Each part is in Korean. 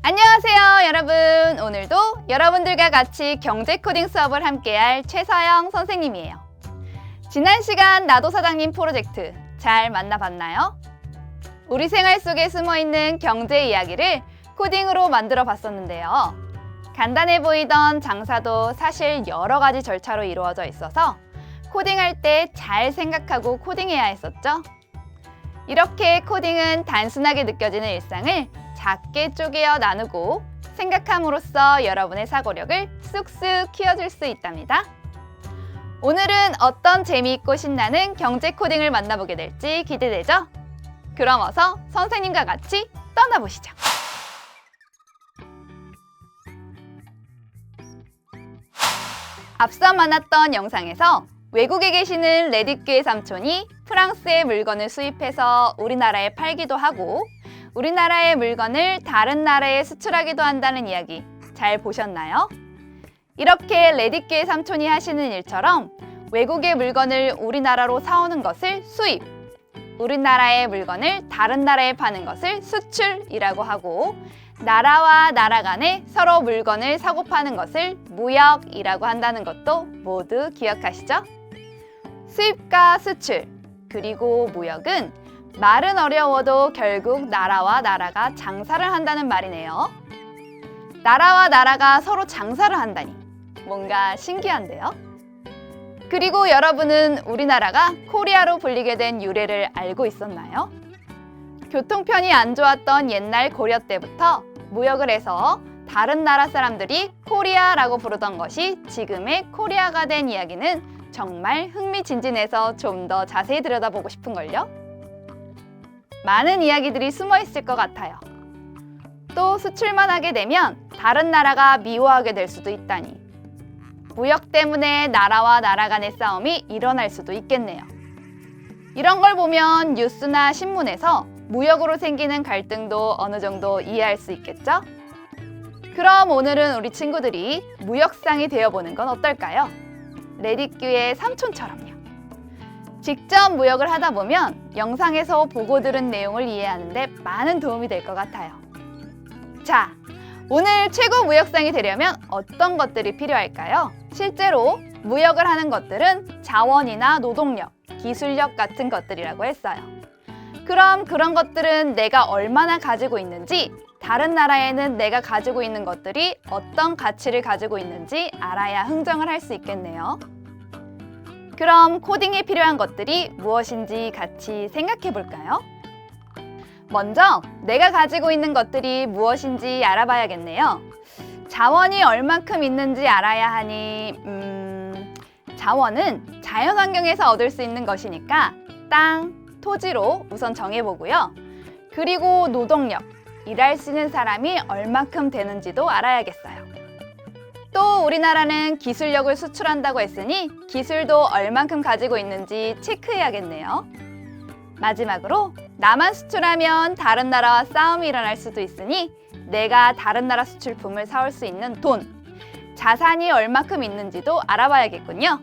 안녕하세요 여러분. 오늘도 여러분들과 같이 경제 코딩 수업을 함께할 최서영 선생님이에요. 지난 시간 나도 사장님 프로젝트 잘 만나봤나요? 우리 생활 속에 숨어있는 경제 이야기를 코딩으로 만들어 봤었는데요. 간단해 보이던 장사도 사실 여러 가지 절차로 이루어져 있어서 코딩할 때 잘 생각하고 코딩해야 했었죠. 이렇게 코딩은 단순하게 느껴지는 일상을 작게 쪼개어 나누고 생각함으로써 여러분의 사고력을 쑥쑥 키워줄 수 있답니다. 오늘은 어떤 재미있고 신나는 경제 코딩을 만나보게 될지 기대되죠? 그럼 어서 선생님과 같이 떠나보시죠. 앞서 만났던 영상에서 외국에 계시는 레딧교의 삼촌이 프랑스의 물건을 수입해서 우리나라에 팔기도 하고 우리나라의 물건을 다른 나라에 수출하기도 한다는 이야기 잘 보셨나요? 이렇게 레딧교의 삼촌이 하시는 일처럼 외국의 물건을 우리나라로 사오는 것을 수입, 우리나라의 물건을 다른 나라에 파는 것을 수출이라고 하고 나라와 나라 간에 서로 물건을 사고 파는 것을 무역이라고 한다는 것도 모두 기억하시죠? 수입과 수출, 그리고 무역은 말은 어려워도 결국 나라와 나라가 장사를 한다는 말이네요. 나라와 나라가 서로 장사를 한다니 뭔가 신기한데요? 그리고 여러분은 우리나라가 코리아로 불리게 된 유래를 알고 있었나요? 교통편이 안 좋았던 옛날 고려 때부터 무역을 해서 다른 나라 사람들이 코리아라고 부르던 것이 지금의 코리아가 된 이야기는 정말 흥미진진해서 좀 더 자세히 들여다보고 싶은걸요? 많은 이야기들이 숨어 있을 것 같아요. 또 수출만 하게 되면 다른 나라가 미워하게 될 수도 있다니. 무역 때문에 나라와 나라 간의 싸움이 일어날 수도 있겠네요. 이런 걸 보면 뉴스나 신문에서 무역으로 생기는 갈등도 어느 정도 이해할 수 있겠죠? 그럼 오늘은 우리 친구들이 무역상이 되어보는 건 어떨까요? 레딧교의 삼촌처럼요. 직접 무역을 하다 보면 영상에서 보고 들은 내용을 이해하는데 많은 도움이 될 것 같아요. 자, 오늘 최고 무역상이 되려면 어떤 것들이 필요할까요? 실제로 무역을 하는 것들은 자원이나 노동력, 기술력 같은 것들이라고 했어요. 그럼 그런 것들은 내가 얼마나 가지고 있는지, 다른 나라에는 내가 가지고 있는 것들이 어떤 가치를 가지고 있는지 알아야 흥정을 할 수 있겠네요. 그럼 코딩에 필요한 것들이 무엇인지 같이 생각해 볼까요? 먼저 내가 가지고 있는 것들이 무엇인지 알아봐야겠네요. 자원이 얼만큼 있는지 알아야 하니 자원은 자연환경에서 얻을 수 있는 것이니까 땅, 토지로 우선 정해보고요. 그리고 노동력, 일할 수 있는 사람이 얼만큼 되는지도 알아야겠어요. 또 우리나라는 기술력을 수출한다고 했으니 기술도 얼만큼 가지고 있는지 체크해야겠네요. 마지막으로 나만 수출하면 다른 나라와 싸움이 일어날 수도 있으니 내가 다른 나라 수출품을 사올 수 있는 돈, 자산이 얼만큼 있는지도 알아봐야겠군요.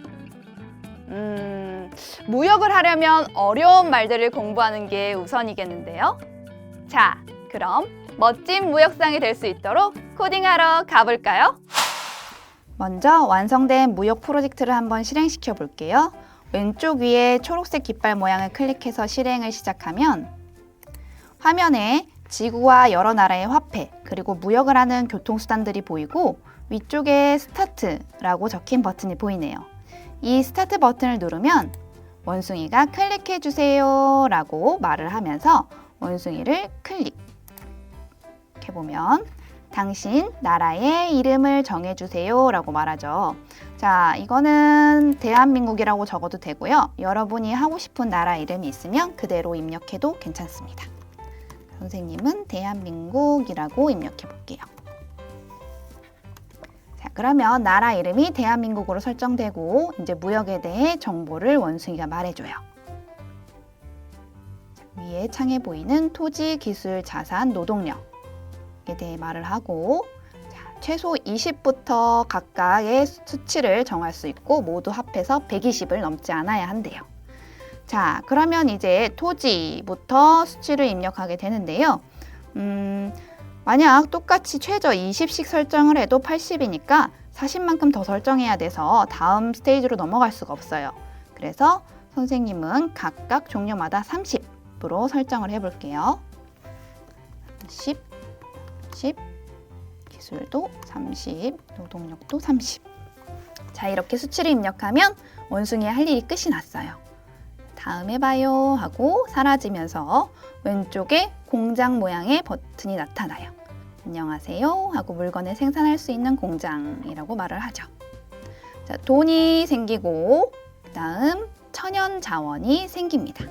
무역을 하려면 어려운 말들을 공부하는 게 우선이겠는데요. 자, 그럼 멋진 무역상이 될 수 있도록 코딩하러 가볼까요? 먼저 완성된 무역 프로젝트를 한번 실행시켜 볼게요. 왼쪽 위에 초록색 깃발 모양을 클릭해서 실행을 시작하면 화면에 지구와 여러 나라의 화폐, 그리고 무역을 하는 교통수단들이 보이고 위쪽에 스타트라고 적힌 버튼이 보이네요. 이 스타트 버튼을 누르면 원숭이가 클릭해 주세요 라고 말을 하면서 원숭이를 클릭해보면 당신 나라의 이름을 정해주세요 라고 말하죠. 자, 이거는 대한민국이라고 적어도 되고요. 여러분이 하고 싶은 나라 이름이 있으면 그대로 입력해도 괜찮습니다. 선생님은 대한민국이라고 입력해 볼게요. 자, 그러면 나라 이름이 대한민국으로 설정되고 이제 무역에 대해 정보를 원숭이가 말해줘요. 자, 위에 창에 보이는 토지, 기술, 자산, 노동력 에 대해 말을 하고 자, 최소 20부터 각각의 수치를 정할 수 있고 모두 합해서 120을 넘지 않아야 한대요. 자, 그러면 이제 토지부터 수치를 입력하게 되는데요. 만약 똑같이 최저 20씩 설정을 해도 80이니까 40만큼 더 설정해야 돼서 다음 스테이지로 넘어갈 수가 없어요. 그래서 선생님은 각각 종류마다 30으로 설정을 해볼게요. 10, 기술도 30, 노동력도 30. 자, 이렇게 수치를 입력하면 원숭이의 할 일이 끝이 났어요. 다음에 봐요 하고 사라지면서 왼쪽에 공장 모양의 버튼이 나타나요. 안녕하세요 하고 물건을 생산할 수 있는 공장이라고 말을 하죠. 자, 돈이 생기고 그 다음 천연 자원이 생깁니다.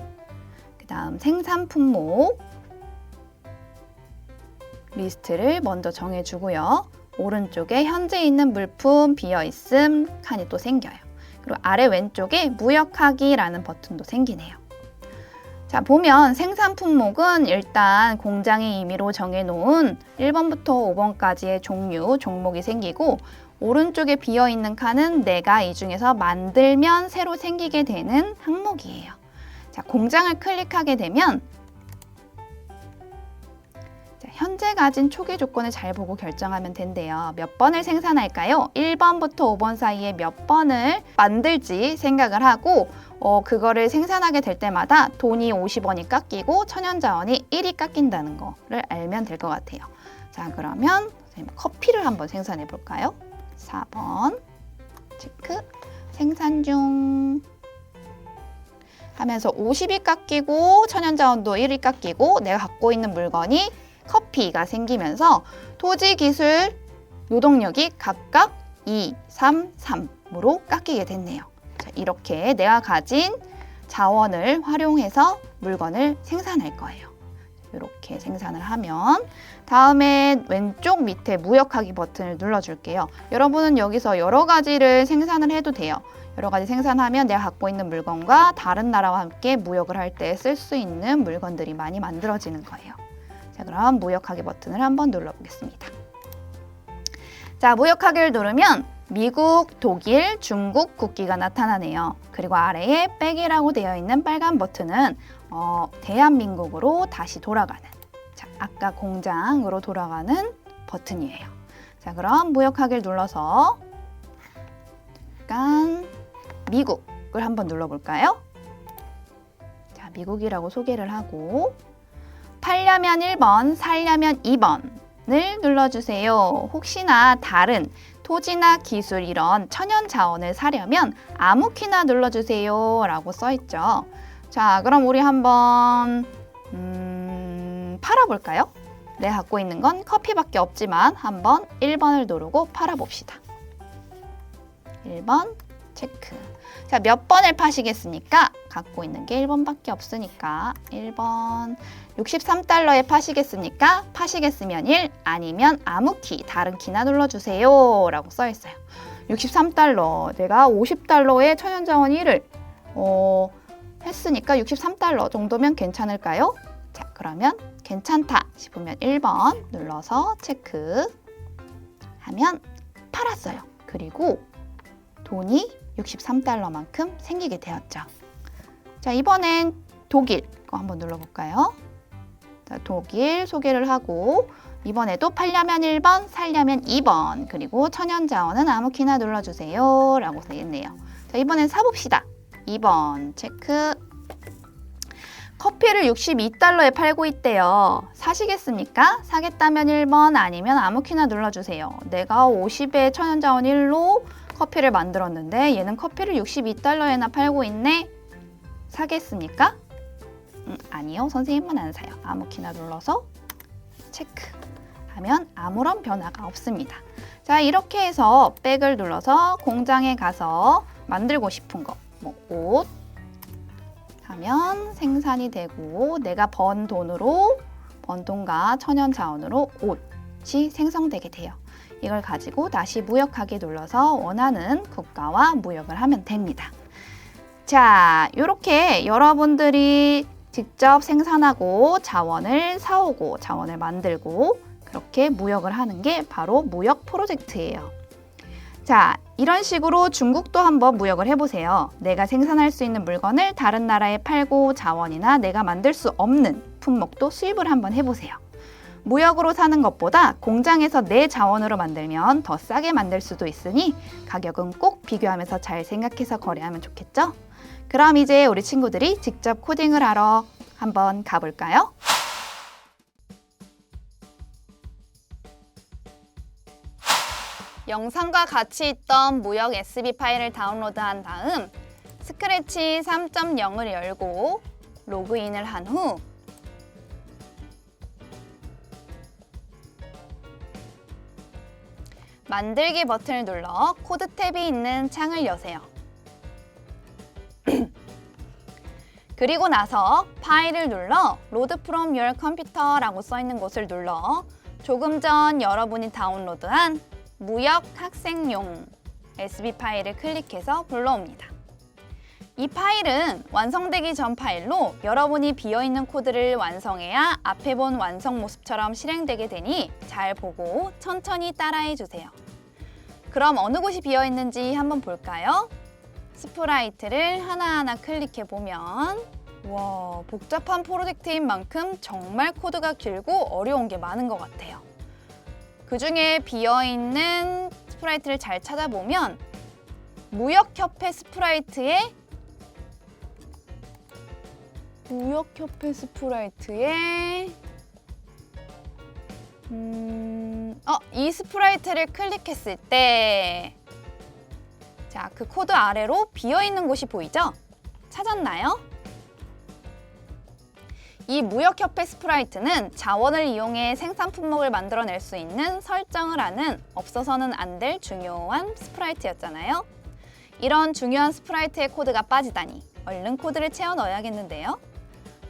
그 다음 생산 품목 리스트를 먼저 정해주고요. 오른쪽에 현재 있는 물품 비어있음 칸이 또 생겨요. 그리고 아래 왼쪽에 무역하기라는 버튼도 생기네요. 자, 보면 생산 품목은 일단 공장이 임의로 정해놓은 1번부터 5번까지의 종목이 생기고 오른쪽에 비어있는 칸은 내가 이 중에서 만들면 새로 생기게 되는 항목이에요. 자, 공장을 클릭하게 되면 현재 가진 초기 조건을 잘 보고 결정하면 된대요. 몇 번을 생산할까요? 1번부터 5번 사이에 몇 번을 만들지 생각을 하고 그거를 생산하게 될 때마다 돈이 50원이 깎이고 천연자원이 1이 깎인다는 거를 알면 될 것 같아요. 자, 그러면 선생님 커피를 한번 생산해 볼까요? 4번 체크 생산 중 하면서 50이 깎이고 천연자원도 1이 깎이고 내가 갖고 있는 물건이 커피가 생기면서 토지, 기술, 노동력이 각각 2, 3, 3으로 깎이게 됐네요. 자, 이렇게 내가 가진 자원을 활용해서 물건을 생산할 거예요. 이렇게 생산을 하면 다음에 왼쪽 밑에 무역하기 버튼을 눌러줄게요. 여러분은 여기서 여러 가지를 생산을 해도 돼요. 여러 가지 생산하면 내가 갖고 있는 물건과 다른 나라와 함께 무역을 할 때 쓸 수 있는 물건들이 많이 만들어지는 거예요. 자, 그럼 무역하기 버튼을 한번 눌러보겠습니다. 자, 무역하기를 누르면 미국, 독일, 중국 국기가 나타나네요. 그리고 아래에 백이라고 되어 있는 빨간 버튼은 대한민국으로 다시 돌아가는, 자, 아까 공장으로 돌아가는 버튼이에요. 자, 그럼 무역하기를 눌러서 약간 미국을 한번 눌러볼까요? 자, 미국이라고 소개를 하고 팔려면 1번, 살려면 2번을 눌러주세요. 혹시나 다른 토지나 기술 이런 천연 자원을 사려면 아무 키나 눌러주세요 라고 써있죠. 자, 그럼 우리 한번 팔아볼까요? 내가 갖고 있는 건 커피밖에 없지만 한번 1번을 누르고 팔아봅시다. 1번 체크. 자, 몇 번을 파시겠습니까? 갖고 있는 게 1번밖에 없으니까 1번. 63달러에 파시겠습니까? 파시겠으면 1, 아니면 아무 키, 다른 키나 눌러주세요 라고 써있어요. 63달러, 내가 50달러에 천연자원 1을 했으니까 63달러 정도면 괜찮을까요? 자, 그러면 괜찮다 싶으면 1번 눌러서 체크 하면 팔았어요. 그리고 돈이 63달러만큼 생기게 되었죠. 자, 이번엔 독일 거 한번 눌러볼까요? 자, 독일 소개를 하고 이번에도 팔려면 1번, 살려면 2번, 그리고 천연자원은 아무 키나 눌러주세요 라고 되겠네요. 자, 이번엔 사봅시다. 2번 체크. 커피를 62달러에 팔고 있대요. 사시겠습니까? 사겠다면 1번, 아니면 아무 키나 눌러주세요. 내가 50에 천연자원 1로 커피를 만들었는데 얘는 커피를 62달러에나 팔고 있네. 사겠습니까? 아니요, 선생님은 안 사요. 아무 키나 눌러서 체크 하면 아무런 변화가 없습니다. 자, 이렇게 해서 백을 눌러서 공장에 가서 만들고 싶은 거, 뭐 옷 하면 생산이 되고 내가 번 돈과 천연 자원으로 옷이 생성되게 돼요. 이걸 가지고 다시 무역하기 눌러서 원하는 국가와 무역을 하면 됩니다. 자, 이렇게 여러분들이 직접 생산하고 자원을 사오고 자원을 만들고 그렇게 무역을 하는 게 바로 무역 프로젝트예요. 자, 이런 식으로 중국도 한번 무역을 해보세요. 내가 생산할 수 있는 물건을 다른 나라에 팔고 자원이나 내가 만들 수 없는 품목도 수입을 한번 해보세요. 무역으로 사는 것보다 공장에서 내 자원으로 만들면 더 싸게 만들 수도 있으니 가격은 꼭 비교하면서 잘 생각해서 거래하면 좋겠죠? 그럼 이제 우리 친구들이 직접 코딩을 하러 한번 가볼까요? 영상과 같이 있던 무역 SB 파일을 다운로드한 다음 스크래치 3.0을 열고 로그인을 한 후 만들기 버튼을 눌러 코드 탭이 있는 창을 여세요. 그리고 나서 파일을 눌러 Load from your computer라고 써있는 곳을 눌러 조금 전 여러분이 다운로드한 무역 학생용 SB 파일을 클릭해서 불러옵니다. 이 파일은 완성되기 전 파일로 여러분이 비어있는 코드를 완성해야 앞에 본 완성 모습처럼 실행되게 되니 잘 보고 천천히 따라해 주세요. 그럼 어느 곳이 비어있는지 한번 볼까요? 스프라이트를 하나하나 클릭해 보면 와, 복잡한 프로젝트인 만큼 정말 코드가 길고 어려운 게 많은 것 같아요. 그 중에 비어있는 스프라이트를 잘 찾아보면 무역협회 스프라이트에 이 스프라이트를 클릭했을 때 자, 그 코드 아래로 비어있는 곳이 보이죠? 찾았나요? 이 무역협회 스프라이트는 자원을 이용해 생산 품목을 만들어낼 수 있는 설정을 하는 없어서는 안 될 중요한 스프라이트였잖아요. 이런 중요한 스프라이트의 코드가 빠지다니 얼른 코드를 채워 넣어야겠는데요.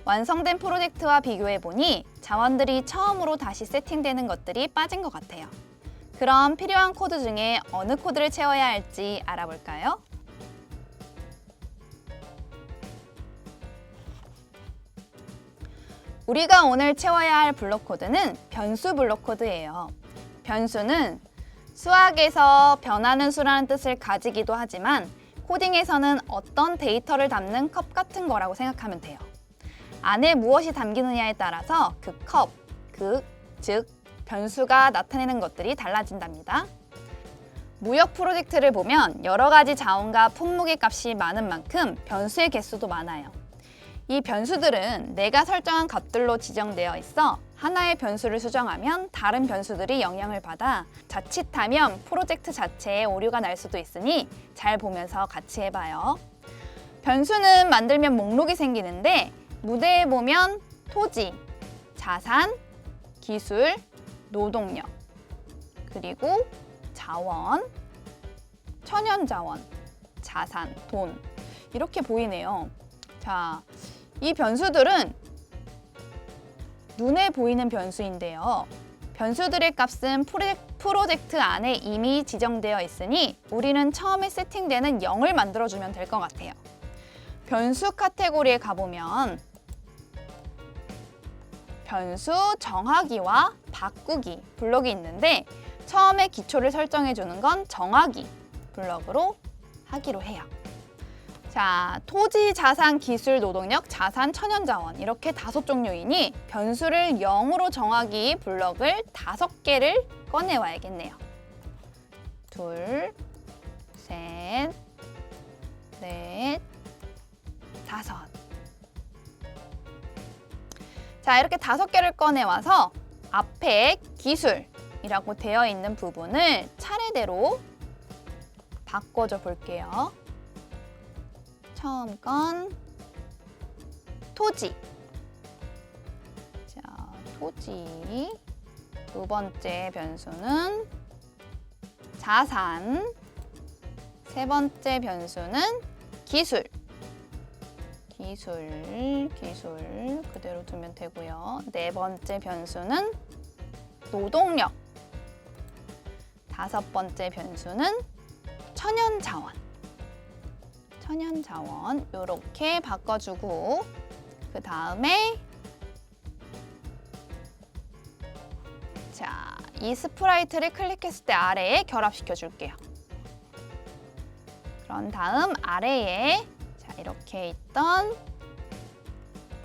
완성된 프로젝트와 비교해보니 자원들이 처음으로 다시 세팅되는 것들이 빠진 것 같아요. 그럼 필요한 코드 중에 어느 코드를 채워야 할지 알아볼까요? 우리가 오늘 채워야 할 블록 코드는 변수 블록 코드예요. 변수는 수학에서 변하는 수라는 뜻을 가지기도 하지만 코딩에서는 어떤 데이터를 담는 컵 같은 거라고 생각하면 돼요. 안에 무엇이 담기느냐에 따라서 그 컵, 즉 변수가 나타내는 것들이 달라진답니다. 무역 프로젝트를 보면 여러 가지 자원과 품목의 값이 많은 만큼 변수의 개수도 많아요. 이 변수들은 내가 설정한 값들로 지정되어 있어 하나의 변수를 수정하면 다른 변수들이 영향을 받아 자칫하면 프로젝트 자체에 오류가 날 수도 있으니 잘 보면서 같이 해봐요. 변수는 만들면 목록이 생기는데 무대에 보면 토지, 자산, 기술, 노동력, 그리고 자원, 천연자원, 자산, 돈 이렇게 보이네요. 자, 이 변수들은 눈에 보이는 변수인데요. 변수들의 값은 프로젝트 안에 이미 지정되어 있으니 우리는 처음에 세팅되는 0을 만들어주면 될 것 같아요. 변수 카테고리에 가보면 변수 정하기와 바꾸기 블록이 있는데 처음에 기초를 설정해 주는 건 정하기 블록으로 하기로 해요. 자, 토지, 자산, 기술, 노동력, 자산, 천연자원 이렇게 5종류이니 변수를 0으로 정하기 블록을 5개를 꺼내와야겠네요. 2, 3, 4, 5. 자, 이렇게 5개를 꺼내와서 앞에 기술이라고 되어 있는 부분을 차례대로 바꿔줘 볼게요. 처음 건 토지. 자, 토지. 두 번째 변수는 자산. 세 번째 변수는 기술. 기술 그대로 두면 되고요. 네 번째 변수는 노동력. 다섯 번째 변수는 천연자원. 이렇게 바꿔주고 그 다음에 자, 이 스프라이트를 클릭했을 때 아래에 결합시켜 줄게요. 그런 다음 아래에 자, 이렇게 있던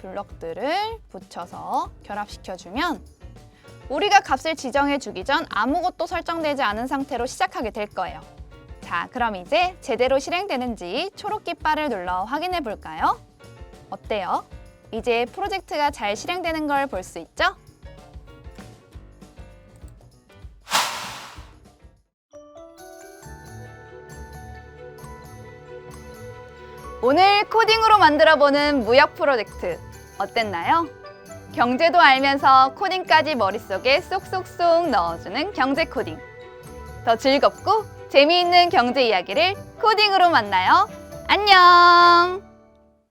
블럭들을 붙여서 결합시켜주면 우리가 값을 지정해 주기 전 아무것도 설정되지 않은 상태로 시작하게 될 거예요. 자, 그럼 이제 제대로 실행되는지 초록 깃발을 눌러 확인해 볼까요? 어때요? 이제 프로젝트가 잘 실행되는 걸 볼 수 있죠? 오늘 코딩으로 만들어보는 무역 프로젝트 어땠나요? 경제도 알면서 코딩까지 머릿속에 쏙쏙쏙 넣어주는 경제 코딩. 더 즐겁고 재미있는 경제 이야기를 코딩으로 만나요. 안녕!